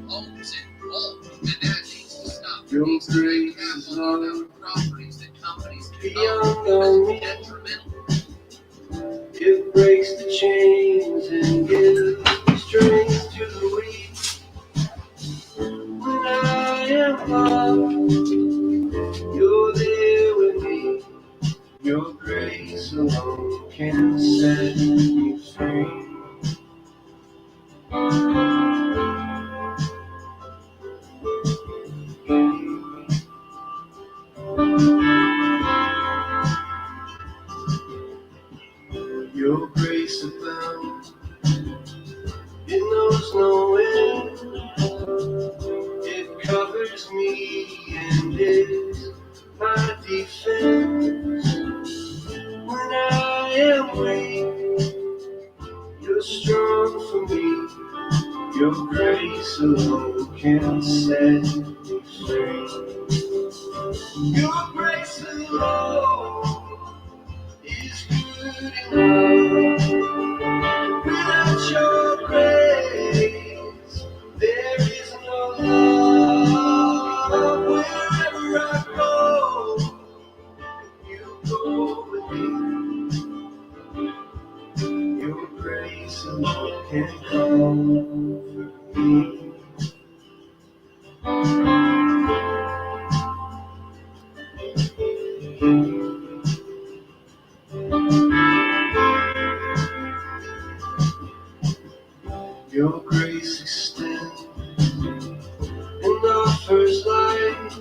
homes in bulk, and that needs to stop. There needs to be capital on properties that companies can own because it's detrimental. It breaks the chains and gives strength to the weak. When I am lost, you're there with me. Your grace alone can set me free. Your grace abounds, it knows no end. It covers me and is my defense. When I am weak, you're strong for me. Your grace alone can set me free. Your grace alone is good enough. Without your grace, there is no love. Wherever I go, you go with me. Your grace alone can comfort me. Your grace extends and offers life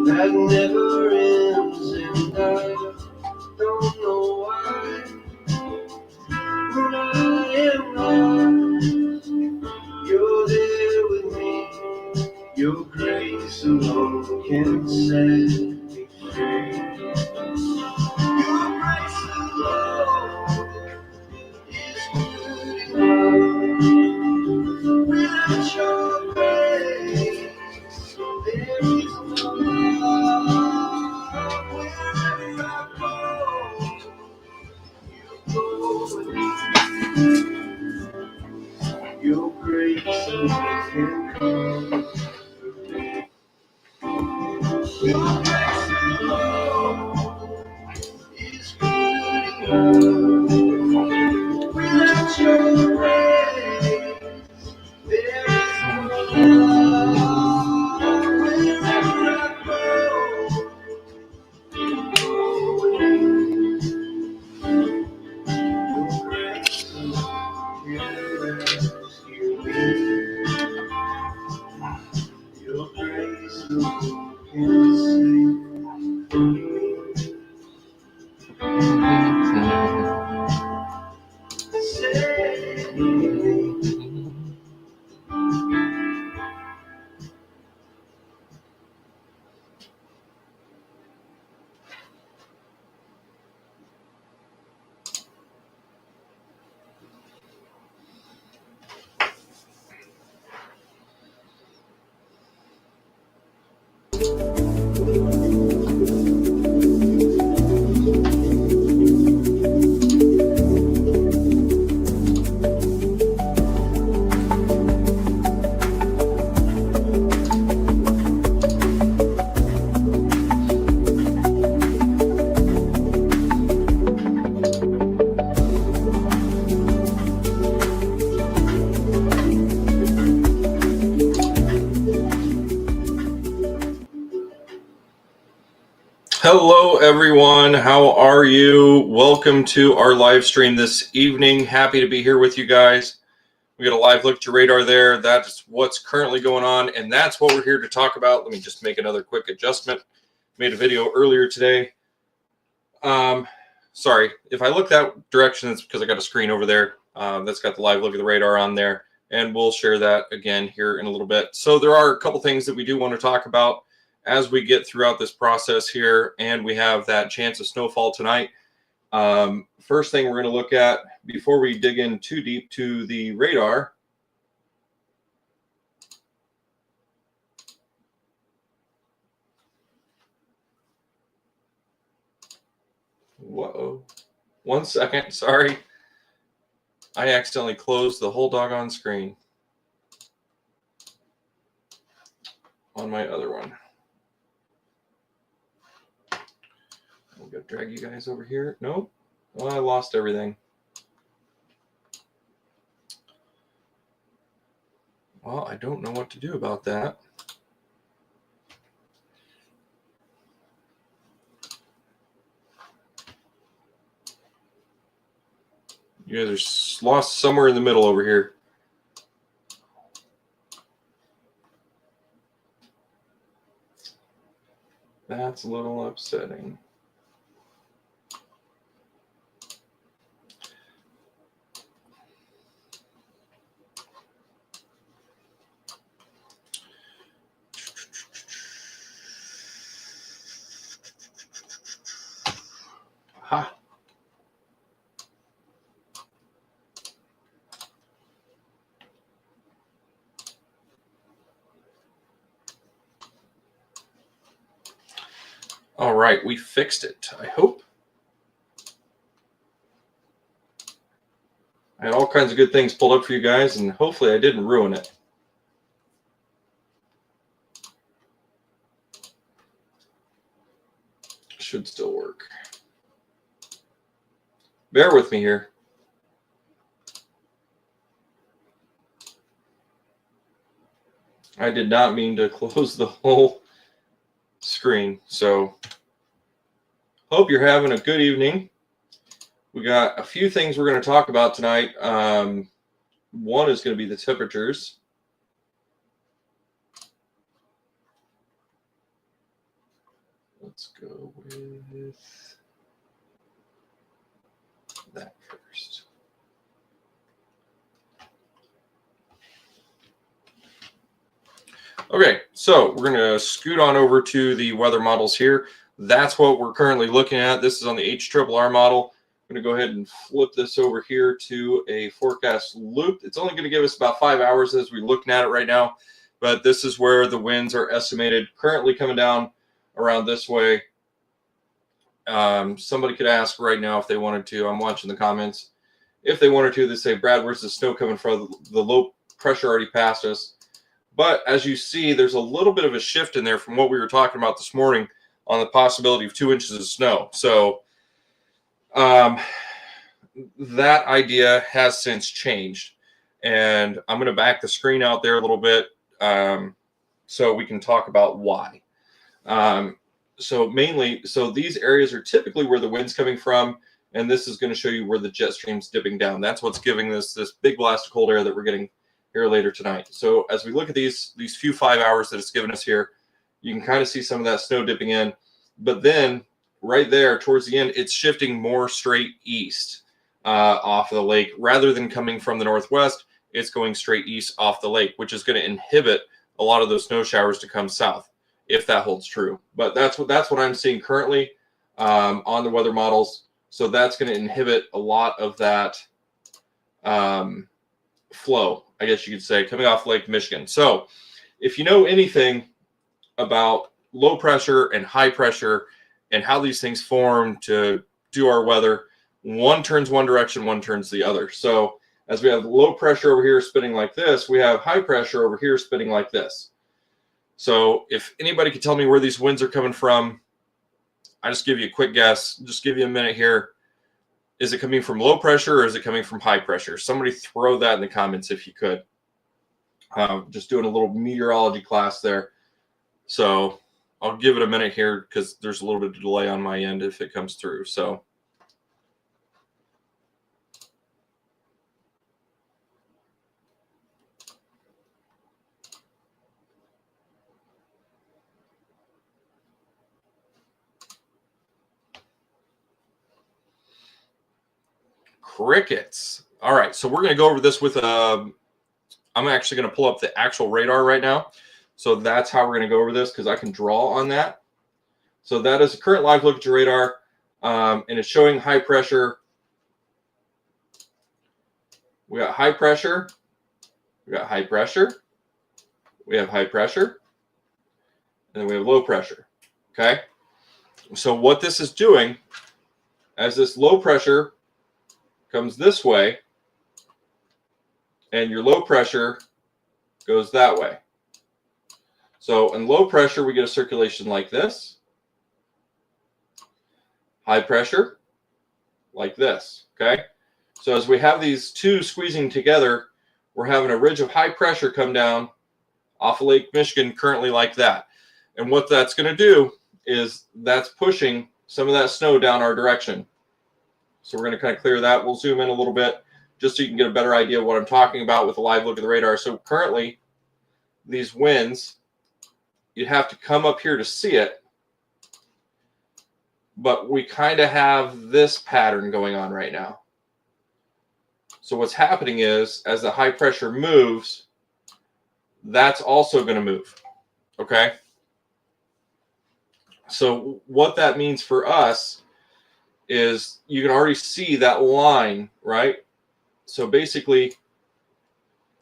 that never ends, and I don't know why. When I am lost, you're there with me. Your grace alone can set me free. Your grace alone is good enough. Without your grace, there is no love. Wherever I go, you go with me. Your grace alone can comfort me. Your grace alone is good enough. Without your grace, there is no love. Wherever I go, you go with me. Your grace alone can rescue me. Your grace alone can save me. Save me. Hello, everyone. How are you? Welcome to our live stream this evening. Happy to be here with you guys. We got a live look at your radar there. That's what's currently going on, and that's what we're here to talk about. Let me just make another quick adjustment. Made a video earlier today. Sorry, if I look that direction, it's because I got a screen over there that's got the live look at the radar on there, and we'll share that again here in a little bit. So there are a couple things that we do want to talk about as we get throughout this process here, and we have that chance of snowfall tonight. First thing we're going to look at before we dig in too deep to the radar. Whoa, 1 second, sorry. I accidentally closed the whole doggone screen. on my other one. I'm going to drag you guys over here. Nope. Well, I lost everything. Well, I don't know what to do about that. You guys are lost somewhere in the middle over here. That's a little upsetting. Ha. All right, we fixed it, I hope. I had all kinds of good things pulled up for you guys, and hopefully I didn't ruin it. Should still work. Bear with me here. I did not mean to close the whole screen, so hope you're having a good evening. We got a few things we're going to talk about tonight. One is going to be the temperatures. Let's go with that first. Okay, so we're going to scoot on over to the weather models here. That's what we're currently looking at. This is on the HRRR model. I'm going to go ahead and flip this over here to a forecast loop. It's only going to give us about 5 hours as we're looking at it right now, but this is where the winds are estimated currently coming down around this way. Somebody could ask right now if they wanted to. I'm watching the comments. If they wanted to, they say, Brad, where's the snow coming from? The low pressure already passed us. But as you see, there's a little bit of a shift in there from what we were talking about this morning on the possibility of 2 inches of snow. So that idea has since changed. And I'm going to back the screen out there a little bit so we can talk about why. So these areas are typically where the wind's coming from, and this is going to show you where the jet stream's dipping down. That's what's giving this big blast of cold air that we're getting here later tonight. So as we look at these few 5 hours that it's given us here, you can kind of see some of that snow dipping in. But then right there towards the end, it's shifting more straight east off of the lake. Rather than coming from the northwest, it's going straight east off the lake, which is going to inhibit a lot of those snow showers to come south, if that holds true. But that's what I'm seeing currently on the weather models. So that's going to inhibit a lot of that flow, I guess you could say, coming off Lake Michigan. So if you know anything about low pressure and high pressure and how these things form to do our weather, one turns one direction, one turns the other. So as we have low pressure over here spinning like this, we have high pressure over here spinning like this. So if anybody could tell me where these winds are coming from, I just give you a quick guess. Just give you a minute here. Is it coming from low pressure or is it coming from high pressure? Somebody throw that in the comments if you could. Just doing a little meteorology class there. So I'll give it a minute here because there's a little bit of delay on my end if it comes through. So crickets. All right, so we're going to go over this with I'm actually going to pull up the actual radar right now. So that's how we're going to go over this because I can draw on that. So that is a current live look at your radar, and it's showing high pressure. We got high pressure. We got high pressure. We have high pressure. And then we have low pressure. Okay? So what this is doing, as this low pressure comes this way, and your low pressure goes that way. So in low pressure, we get a circulation like this. High pressure, like this, okay? So as we have these two squeezing together, we're having a ridge of high pressure come down off of Lake Michigan currently like that. And what that's going to do is that's pushing some of that snow down our direction. So we're going to kind of clear that. We'll zoom in a little bit just so you can get a better idea of what I'm talking about with a live look at the radar. So currently, these winds, you'd have to come up here to see it, but we kind of have this pattern going on right now. So what's happening is, as the high pressure moves, that's also going to move, okay? So what that means for us is you can already see that line, right? So basically,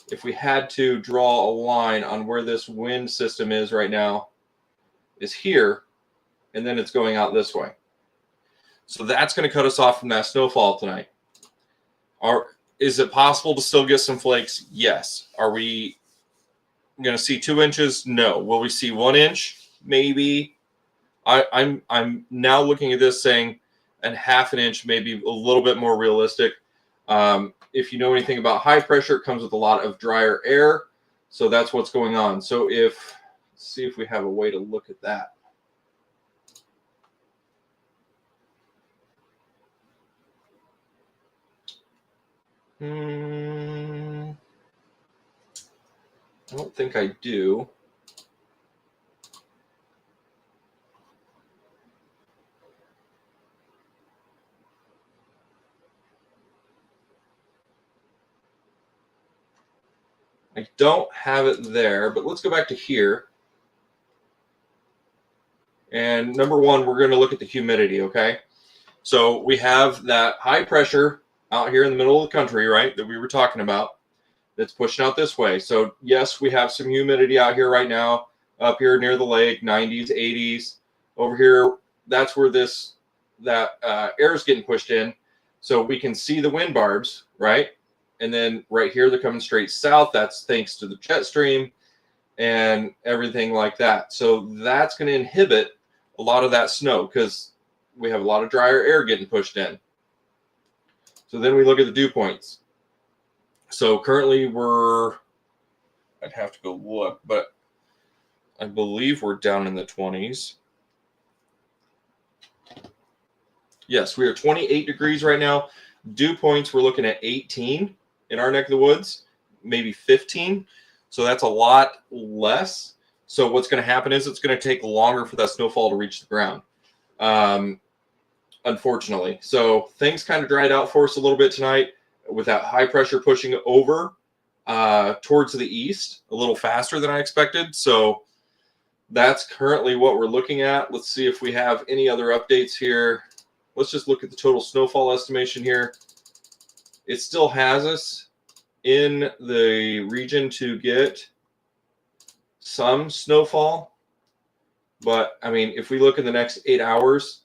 if we had to draw a line on where this wind system is right now, is here, and then it's going out this way. So that's going to cut us off from that snowfall tonight. Is it possible to still get some flakes? Yes. Are we going to see 2 inches? No. Will we see 1 inch? Maybe. I'm now looking at this saying a ½ an inch, maybe a little bit more realistic. If you know anything about high pressure, it comes with a lot of drier air. So that's what's going on. So let's see if we have a way to look at that. I don't think I do. I don't have it there, but let's go back to here. And number one, we're going to look at the humidity, okay? So we have that high pressure out here in the middle of the country, right, that we were talking about, that's pushing out this way. So yes, we have some humidity out here right now, up here near the lake, 90s, 80s. Over here, that's where that air is getting pushed in. So we can see the wind barbs, right? And then right here, they're coming straight south. That's thanks to the jet stream and everything like that. So that's going to inhibit a lot of that snow because we have a lot of drier air getting pushed in. So then we look at the dew points. So currently I'd have to go look, but I believe we're down in the 20s. Yes, we are 28 degrees right now. Dew points, we're looking at 18 in our neck of the woods, maybe 15. So that's a lot less. So what's going to happen is it's going to take longer for that snowfall to reach the ground, unfortunately. So things kind of dried out for us a little bit tonight with that high pressure pushing over towards the east a little faster than I expected. So that's currently what we're looking at. Let's see if we have any other updates here. Let's just look at the total snowfall estimation here. It still has us in the region to get some snowfall. But, I mean, if we look in the next 8 hours,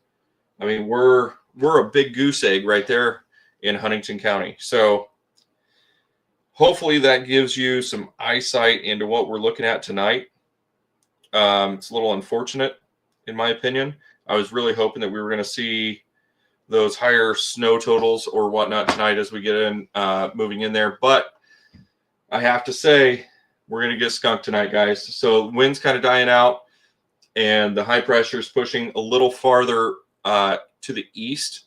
I mean, we're a big goose egg right there in Huntington County. So hopefully that gives you some eyesight into what we're looking at tonight. It's a little unfortunate, in my opinion. I was really hoping that we were going to see those higher snow totals or whatnot tonight as we get in, moving in there. But I have to say, we're going to get skunked tonight, guys. So wind's kind of dying out, and the high pressure is pushing a little farther to the east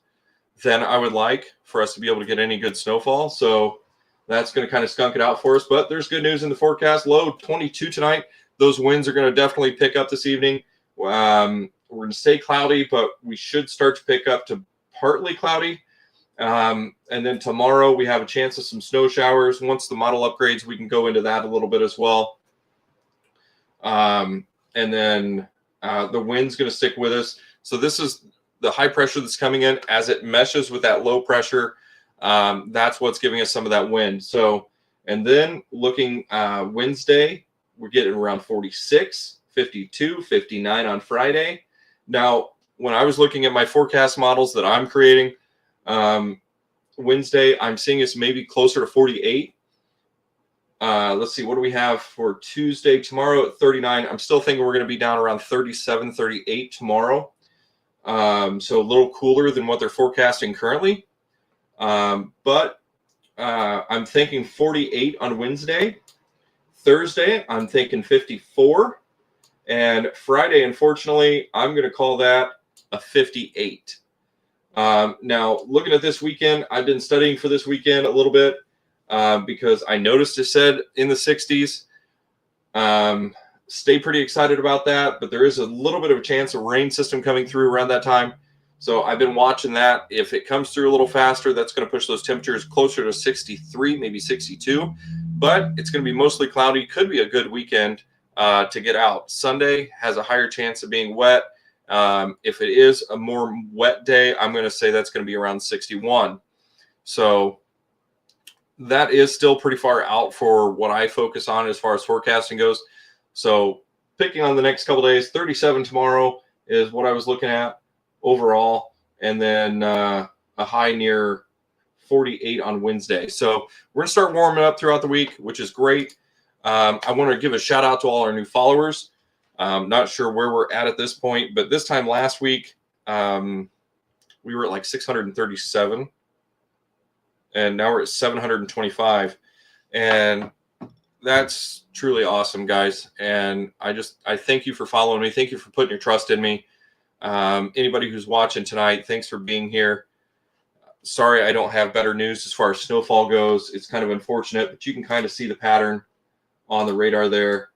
than I would like for us to be able to get any good snowfall. So that's going to kind of skunk it out for us. But there's good news in the forecast. Low 22 tonight. Those winds are going to definitely pick up this evening. We're going to stay cloudy, but we should start to pick up to partly cloudy. And then tomorrow we have a chance of some snow showers. Once the model upgrades, we can go into that a little bit as well. And then the wind's going to stick with us. So this is the high pressure that's coming in as it meshes with that low pressure. That's what's giving us some of that wind. So, and then looking Wednesday, we're getting around 46, 52, 59 on Friday. Now, when I was looking at my forecast models that I'm creating, Wednesday, I'm seeing us maybe closer to 48. Let's see, what do we have for Tuesday? Tomorrow at 39. I'm still thinking we're going to be down around 37, 38 tomorrow. So a little cooler than what they're forecasting currently. But I'm thinking 48 on Wednesday. Thursday, I'm thinking 54. And Friday, unfortunately, I'm going to call that a 58. Now, looking at this weekend, I've been studying for this weekend a little bit because I noticed it said in the 60s. Stay pretty excited about that, but there is a little bit of a chance of rain system coming through around that time. So I've been watching that. If it comes through a little faster, that's going to push those temperatures closer to 63, maybe 62. But it's going to be mostly cloudy. Could be a good weekend to get out. Sunday has a higher chance of being wet. If it is a more wet day, I'm going to say that's going to be around 61. So that is still pretty far out for what I focus on as far as forecasting goes. So picking on the next couple days, 37 tomorrow is what I was looking at overall, and then a high near 48 on Wednesday. So we're going to start warming up throughout the week, which is great. I want to give a shout out to all our new followers. Not sure where we're at this point, but this time last week, we were at like 637, and now we're at 725. And that's truly awesome, guys. And I thank you for following me. Thank you for putting your trust in me. Anybody who's watching tonight, thanks for being here. Sorry I don't have better news as far as snowfall goes. It's kind of unfortunate, but you can kind of see the pattern on the radar there.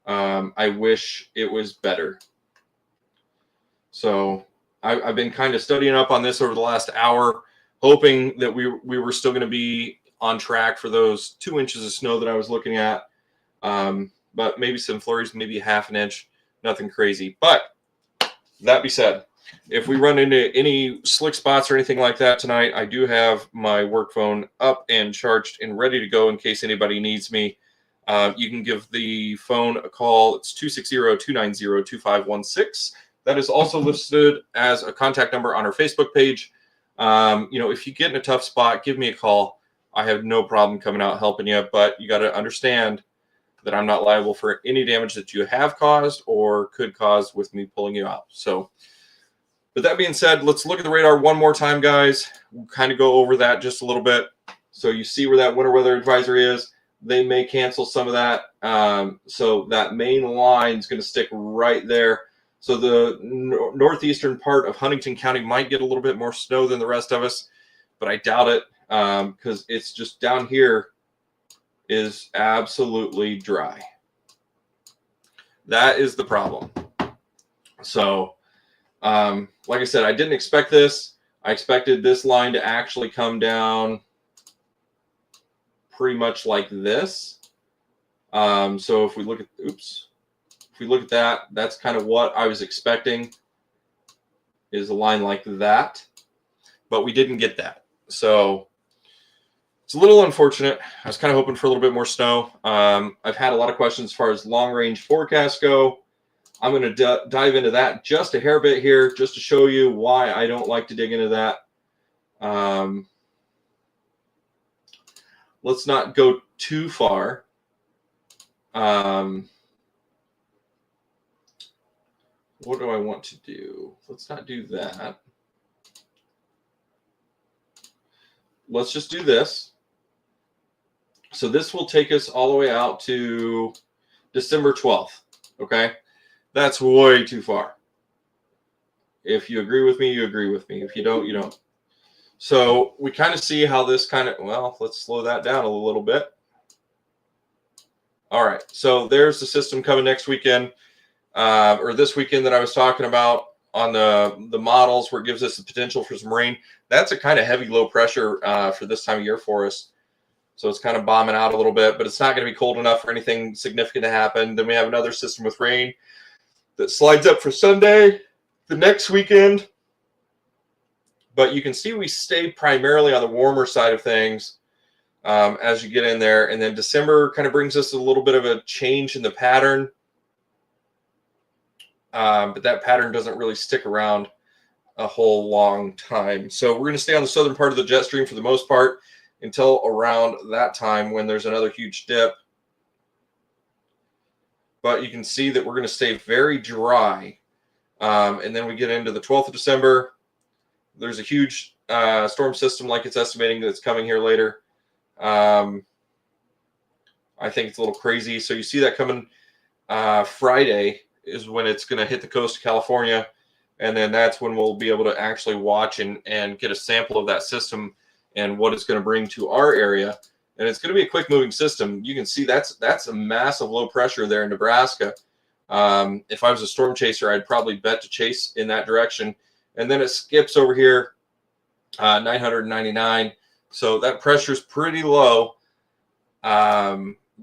I wish it was better. So I've been kind of studying up on this over the last hour, hoping that we were still going to be on track for those 2 inches of snow that I was looking at. But maybe some flurries, maybe half an inch, nothing crazy. But that be said, if we run into any slick spots or anything like that tonight, I do have my work phone up and charged and ready to go in case anybody needs me. You can give the phone a call. It's 260-290-2516. That is also listed as a contact number on our Facebook page. If you get in a tough spot, give me a call. I have no problem coming out helping you, but you got to understand that I'm not liable for any damage that you have caused or could cause with me pulling you out. So, with that being said, let's look at the radar one more time, guys. We'll kind of go over that just a little bit. So you see where that winter weather advisory is. They may cancel some of that. So that main line is going to stick right there. So the northeastern part of Huntington County might get a little bit more snow than the rest of us, but I doubt it because it's just down here is absolutely dry. That is the problem. So, like I said, I didn't expect this. I expected this line to actually come down pretty much like this. So if we look at, if we look at that, that's kind of what I was expecting, is a line like that, but we didn't get that. So it's a little unfortunate. I was kind of hoping for a little bit more snow. I've had a lot of questions as far as long range forecasts go. I'm going to dive into that just a hair bit here, just to show you why I don't like to dig into that. Let's not go too far. What do I want to do? Let's not do that. Let's just do this. So this will take us all the way out to December 12th. Okay? That's way too far. If you agree with me, you agree with me. If you don't, you don't. So we kind of see how this kind of, well, let's slow that down a little bit. All right. So there's the system coming next weekend, or this weekend that I was talking about on the models where it gives us the potential for some rain. That's a kind of heavy low pressure for this time of year for us. So it's kind of bombing out a little bit, but it's not going to be cold enough for anything significant to happen. Then we have another system with rain that slides up for Sunday, the next weekend. But you can see we stay primarily on the warmer side of things as you get in there. And then December kind of brings us a little bit of a change in the pattern. But that pattern doesn't really stick around a whole long time. So we're going to stay on the southern part of the jet stream for the most part. until around that time when there's another huge dip. But you can see that we're going to stay very dry. And then we get into the 12th of December. There's a huge storm system, like it's estimating, that's coming here later. I think it's a little crazy. So you see that coming Friday is when it's going to hit the coast of California. And then that's when we'll be able to actually watch and get a sample of that system and what it's going to bring to our area. And it's going to be a quick moving system. You can see that's a massive low pressure there in Nebraska. If I was a storm chaser, I'd probably bet to chase in that direction. And then it skips over here, 999. So that pressure is pretty low.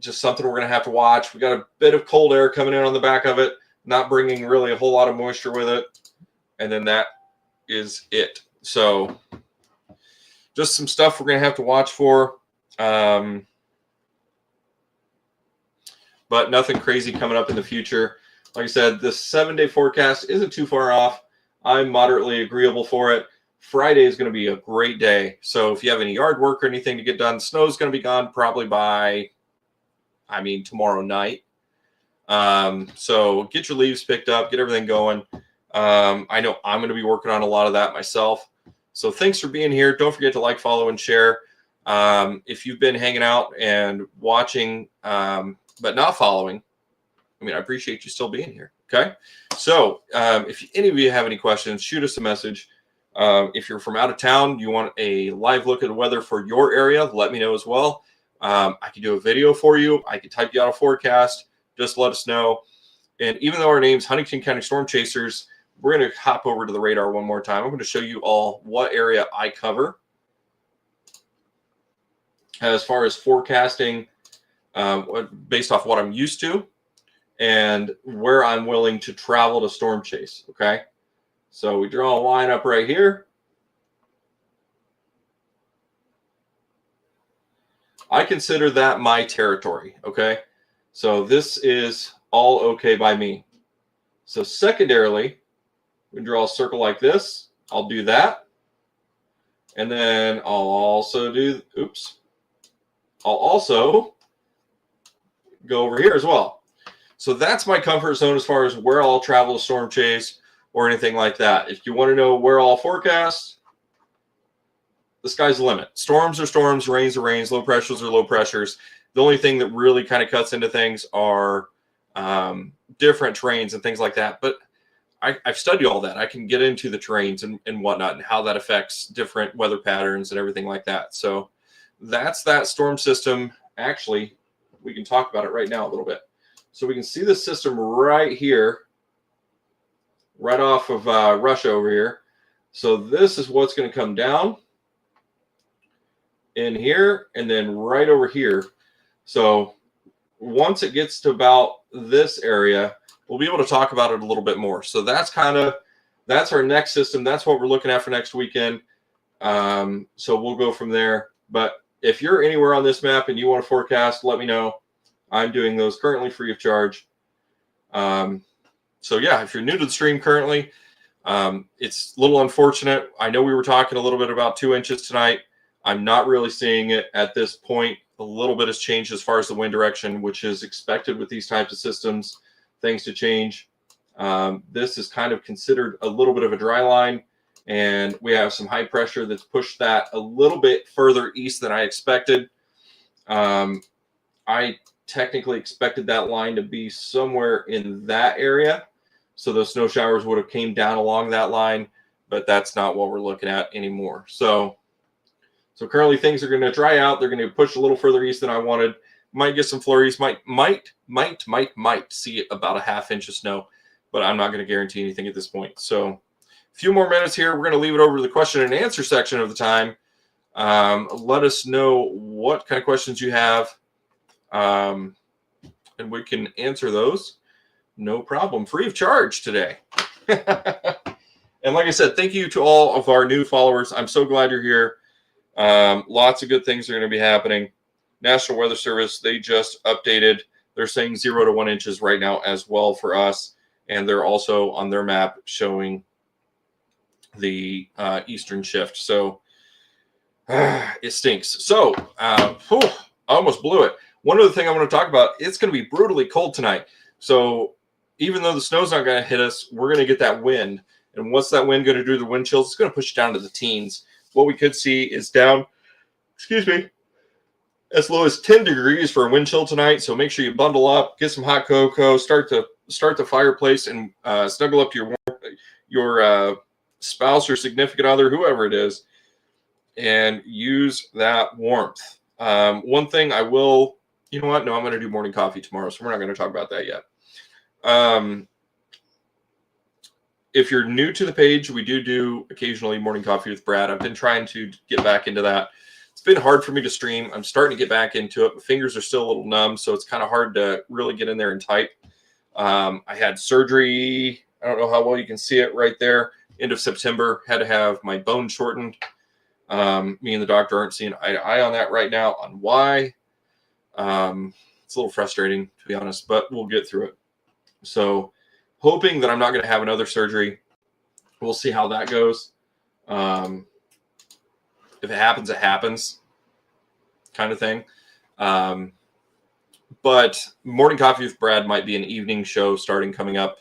Just something we're going to have to watch. We got a bit of cold air coming in on the back of it, not bringing really a whole lot of moisture with it. And then that is it. So just some stuff we're going to have to watch for. But nothing crazy coming up in the future. Like I said, the 7-day forecast isn't too far off. I'm moderately agreeable for it. Friday is going to be a great day. So if you have any yard work or anything to get done, snow's going to be gone probably by, tomorrow night. So get your leaves picked up, get everything going. I know I'm going to be working on a lot of that myself. So thanks for being here. Don't forget to like, follow, and share. If you've been hanging out and watching, but not following, I appreciate you still being here. Okay. So if any of you have any questions, shoot us a message. If you're from out of town, you want a live look at the weather for your area, let me know as well. I can do a video for you. I can type you out a forecast. Just let us know. And even though our name's Huntington County Storm Chasers, we're going to hop over to the radar one more time. I'm going to show you all what area I cover as far as forecasting, based off what I'm used to and where I'm willing to travel to storm chase. Okay. So we draw a line up right here. I consider that my territory. Okay. So this is all okay by me. So secondarily, we draw a circle like this. I'll do that. And then I'll also I'll also go over here as well. So that's my comfort zone as far as where I'll travel to storm chase or anything like that. If you want to know where I'll forecast, the sky's the limit. Storms are storms, rains are rains, low pressures are low pressures. The only thing that really kind of cuts into things are different terrains and things like that. But I've studied all that. I can get into the terrains and whatnot and how that affects different weather patterns and everything like that. So that's that storm system. Actually, we can talk about it right now a little bit. So we can see the system right here, right off of Russia over here. So this is what's going to come down in here and then right over here. So once it gets to about this area, we'll be able to talk about it a little bit more. So that's our next system. That's what we're looking at for next weekend. So we'll go from there. But if you're anywhere on this map and you want to forecast, let me know. I'm doing those currently free of charge. So yeah, if you're new to the stream currently, it's a little unfortunate. I know we were talking a little bit about 2 inches tonight. I'm not really seeing it at this point. A little bit has changed as far as the wind direction, which is expected with these types of systems, things to change. This is kind of considered a little bit of a dry line, and we have some high pressure that's pushed that a little bit further east than I expected. I technically expected that line to be somewhere in that area, so those snow showers would have came down along that line, but that's not what we're looking at anymore. So currently things are going to dry out. They're going to push a little further east than I wanted. Might get some flurries. Might see about a ½ inch of snow, but I'm not going to guarantee anything at this point. So a few more minutes here. We're going to leave it over to the question and answer section of the time. Let us know what kind of questions you have, and we can answer those. No problem. Free of charge today. And like I said, thank you to all of our new followers. I'm so glad you're here. Lots of good things are going to be happening. National Weather Service, they just updated. They're saying 0 to 1 inches right now as well for us. And they're also on their map showing the eastern shift. So It stinks. So, I almost blew it. One other thing I want to talk about, it's going to be brutally cold tonight. So even though the snow's not going to hit us, we're going to get that wind. And what's that wind going to do to the wind chills? It's going to push it down to the teens. What we could see is down, excuse me, as low as 10 degrees for a wind chill tonight. So make sure you bundle up, get some hot cocoa, start the fireplace, and snuggle up to your spouse or significant other, whoever it is, and use that warmth. One thing I will, you know what? No, I'm going to do morning coffee tomorrow, so we're not going to talk about that yet. If you're new to the page, we do occasionally morning coffee with Brad. I've been trying to get back into that. It's been hard for me to stream. I'm starting to get back into it. My fingers are still a little numb, so it's kind of hard to really get in there and type. I had surgery. I don't know how well you can see it right there. End of September, had to have my bone shortened. Me and the doctor aren't seeing eye to eye on that right now on why. It's a little frustrating, to be honest, but we'll get through it. So hoping that I'm not going to have another surgery. We'll see how that goes. If it happens, it happens, kind of thing. But Morning Coffee with Brad might be an evening show coming up,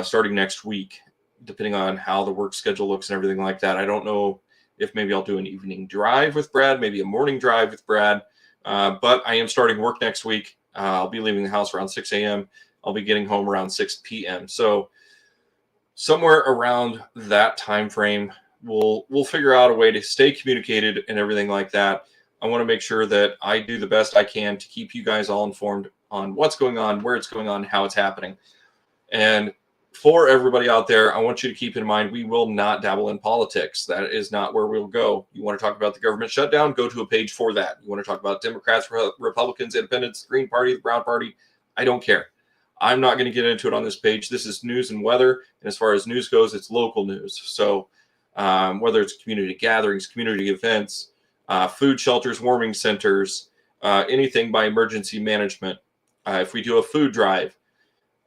starting next week, depending on how the work schedule looks and everything like that. I don't know if maybe I'll do an evening drive with Brad, maybe a morning drive with Brad. But I am starting work next week. I'll be leaving the house around 6 a.m. I'll be getting home around 6 p.m. So somewhere around that time frame, we'll figure out a way to stay communicated and everything like that. I want to make sure that I do the best I can to keep you guys all informed on what's going on, where it's going on, how it's happening. And for everybody out there, I want you to keep in mind, we will not dabble in politics. That is not where we'll go. You want to talk about the government shutdown, go to a page for that. You want to talk about Democrats, Republicans, Independents, the Green Party, the Brown Party, I don't care. I'm not going to get into it on this page. This is news and weather. And as far as news goes, it's local news. So whether it's community gatherings, community events, food shelters, warming centers, anything by emergency management, if we do a food drive,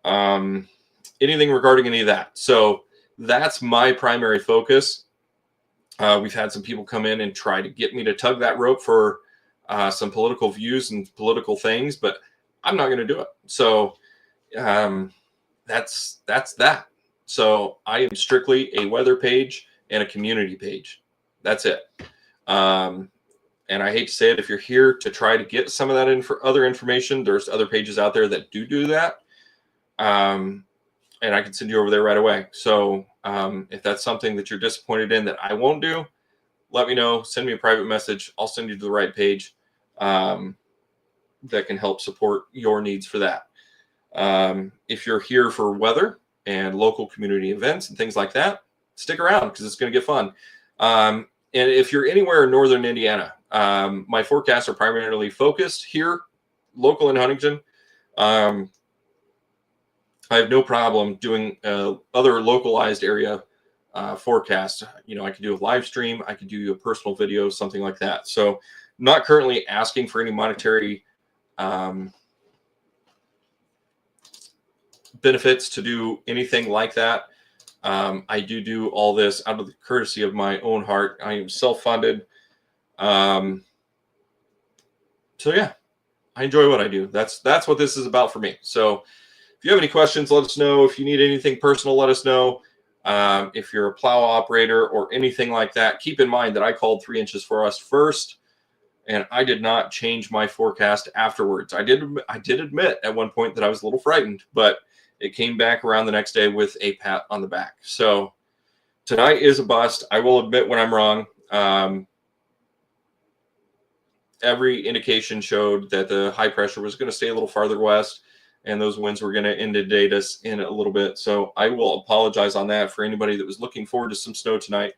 anything regarding any of that. So that's my primary focus. We've had some people come in and try to get me to tug that rope for some political views and political things, but I'm not going to do it. So that's that. So I am strictly a weather page and a community page. That's it. And I hate to say it, if you're here to try to get some of that other information, there's other pages out there that do that. And I can send you over there right away. So if that's something that you're disappointed in that I won't do, let me know. Send me a private message. I'll send you to the right page that can help support your needs for that. If you're here for weather and local community events and things like that, stick around because it's going to get fun. And if you're anywhere in northern Indiana, my forecasts are primarily focused here, local in Huntington. I have no problem doing other localized area forecasts. You know, I could do a live stream. I could do a personal video, something like that. So not currently asking for any monetary benefits to do anything like that. I do all this out of the courtesy of my own heart. I am self-funded. So yeah, I enjoy what I do. That's what this is about for me. So if you have any questions, let us know. If you need anything personal, let us know. If you're a plow operator or anything like that, keep in mind that I called 3 inches for us first, and I did not change my forecast afterwards. I did admit at one point that I was a little frightened, but it came back around the next day with a pat on the back. So tonight is a bust. I will admit when I'm wrong. Every indication showed that the high pressure was going to stay a little farther west, and those winds were going to inundate us in a little bit. So I will apologize on that for anybody that was looking forward to some snow tonight.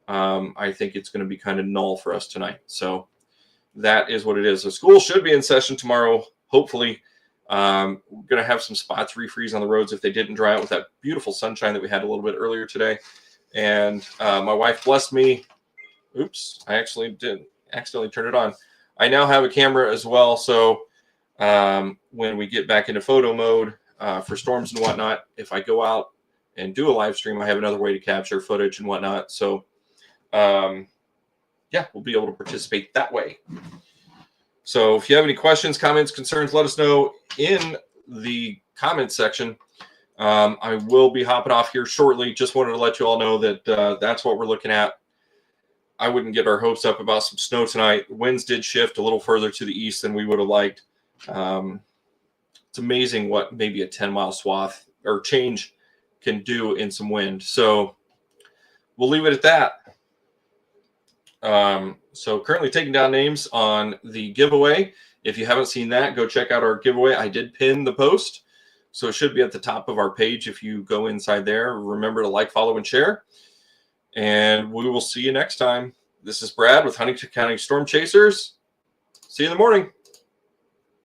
I think it's going to be kind of null for us tonight. So that is what it is. So school should be in session tomorrow, hopefully. We're going to have some spots refreeze on the roads if they didn't dry out with that beautiful sunshine that we had a little bit earlier today. And my wife blessed me. Oops, I actually did accidentally turn it on. I now have a camera as well. So when we get back into photo mode for storms and whatnot, if I go out and do a live stream, I have another way to capture footage and whatnot. So yeah, we'll be able to participate that way. So if you have any questions, comments, concerns, let us know in the comments section. I will be hopping off here shortly. Just wanted to let you all know that that's what we're looking at. I wouldn't get our hopes up about some snow tonight. Winds did shift a little further to the east than we would have liked. It's amazing what maybe a 10-mile swath or change can do in some wind. So we'll leave it at that. So currently taking down names on the giveaway. If you haven't seen that, go check out our giveaway. I did pin the post, so it should be at the top of our page. If you go inside there, remember to like, follow, and share. And we will see you next time. This is Brad with Huntington County Storm Chasers. See you in the morning.